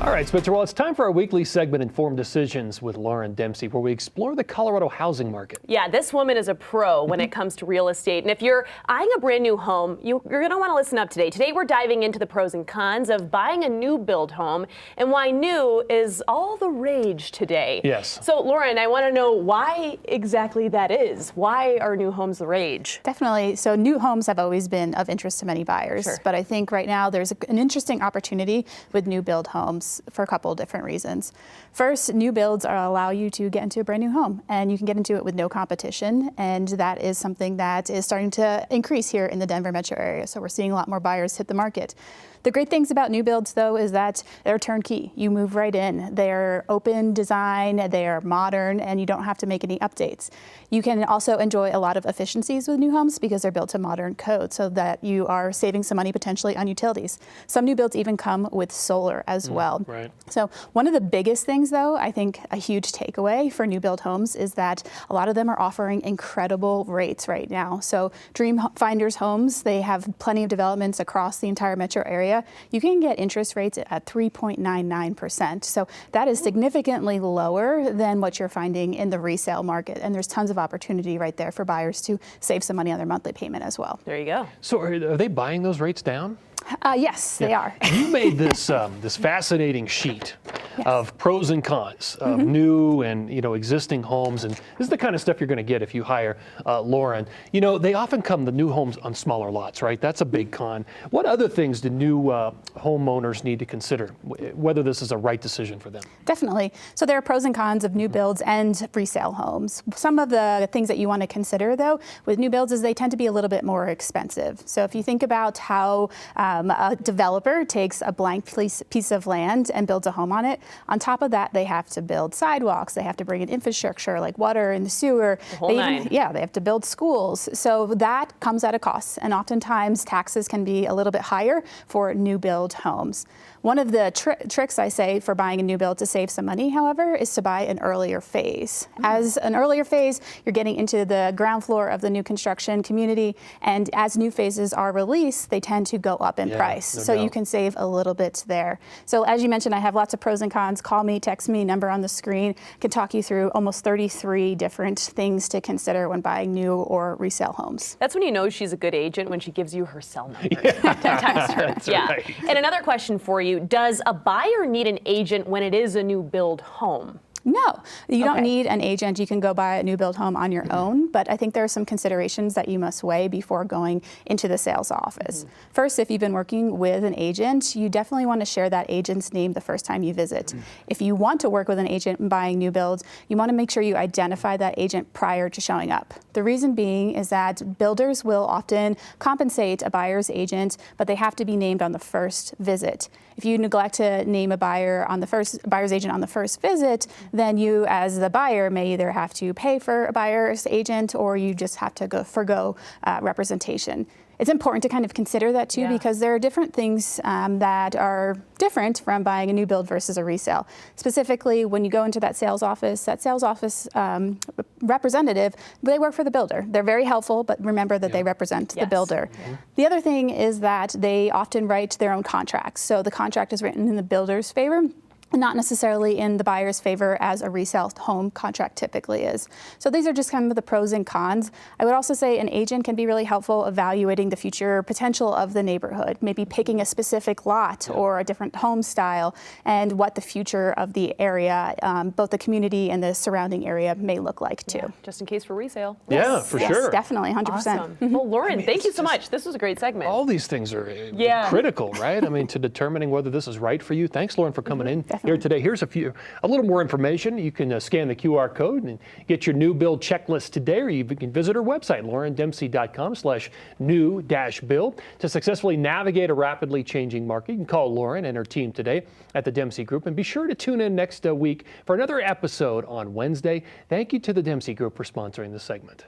All right, Spencer, well, it's time for our weekly segment, Informed Decisions with Lauryn Dempsey, where we explore the Colorado housing market. Yeah, this woman is a pro when it comes to real estate. And if you're eyeing a brand new home, you're going to want to listen up today. Today, we're diving into the pros and cons of buying a new build home and why new is all the rage today. Yes. So, Lauryn, I want to know why exactly that is. Why are new homes the rage? Definitely. So new homes have always been of interest to many buyers. Sure. But I think right now there's an interesting opportunity with new build homes for a couple of different reasons. First, new builds allow you to get into a brand new home, and you can get into it with no competition, and that is something that is starting to increase here in the Denver metro area. So we're seeing a lot more buyers hit the market. The great things about new builds, though, is that they're turnkey. You move right in. They're open design, they are modern, and you don't have to make any updates. You can also enjoy a lot of efficiencies with new homes because they're built to modern code, so that you are saving some money potentially on utilities. Some new builds even come with solar as well. Right. So one of the biggest things, though, I think a huge takeaway for new build homes is that a lot of them are offering incredible rates right now. So Dream Finders Homes, they have plenty of developments across the entire metro area. You can get interest rates at 3.99%. So that is significantly lower than what you're finding in the resale market. And there's tons of opportunity right there for buyers to save some money on their monthly payment as well. There you go. So are they buying those rates down? Yes, they are. You made this this fascinating sheet of pros and cons of new and existing homes, and this is the kind of stuff you're going to get if you hire Lauryn. They often come the new homes on smaller lots, right? That's a big con. What other things do new homeowners need to consider, whether this is a right decision for them? Definitely. So there are pros and cons of new builds and resale homes. Some of the things that you want to consider, though, with new builds is they tend to be a little bit more expensive. So if you think about how a developer takes a blank piece of land and builds a home on it. On top of that, they have to build sidewalks. They have to bring in infrastructure like water and the sewer. The whole nine. They have to build schools. So that comes at a cost. And oftentimes taxes can be a little bit higher for new build homes. One of the tricks I say for buying a new build to save some money, however, is to buy an earlier phase. As an earlier phase, you're getting into the ground floor of the new construction community. And as new phases are released, they tend to go up in price. No so doubt. You can save a little bit there. So as you mentioned, I have lots of pros and cons. Call me, text me, number on the screen. I can talk you through almost 33 different things to consider when buying new or resale homes. That's when you know she's a good agent, when she gives you her cell number to text her. That's right. And another question for you, does a buyer need an agent when it is a new build home? No, you don't Okay. need an agent. You can go buy a new build home on your own, but I think there are some considerations that you must weigh before going into the sales office. First, if you've been working with an agent, you definitely want to share that agent's name the first time you visit. If you want to work with an agent in buying new builds, you want to make sure you identify that agent prior to showing up. The reason being is that builders will often compensate a buyer's agent, but they have to be named on the first visit. If you neglect to name a buyer's agent on the first visit, then you as the buyer may either have to pay for a buyer's agent or you just have to forgo representation. It's important to kind of consider that too, because there are different things that are different from buying a new build versus a resale. Specifically, when you go into that sales office representative, they work for the builder. They're very helpful, but remember that they represent the builder. The other thing is that they often write their own contracts. So the contract is written in the builder's favor, not necessarily in the buyer's favor as a resale home contract typically is. So these are just kind of the pros and cons. I would also say an agent can be really helpful evaluating the future potential of the neighborhood, maybe picking a specific lot or a different home style and what the future of the area, both the community and the surrounding area may look like too. Just in case for resale. Yeah, for sure. Yes, definitely, 100%. Awesome. Well, Lauryn, thank you so much. This was a great segment. All these things are critical, right? I mean, to determining whether this is right for you. Thanks, Lauryn, for coming in here today. Here's a little more information. You can scan the QR code and get your new build checklist today, or you can visit our website, laurendempsey.com/new-build. To successfully navigate a rapidly changing market, you can call Lauryn and her team today at the Dempsey Group, and be sure to tune in next week for another episode on Wednesday. Thank you to the Dempsey Group for sponsoring this segment.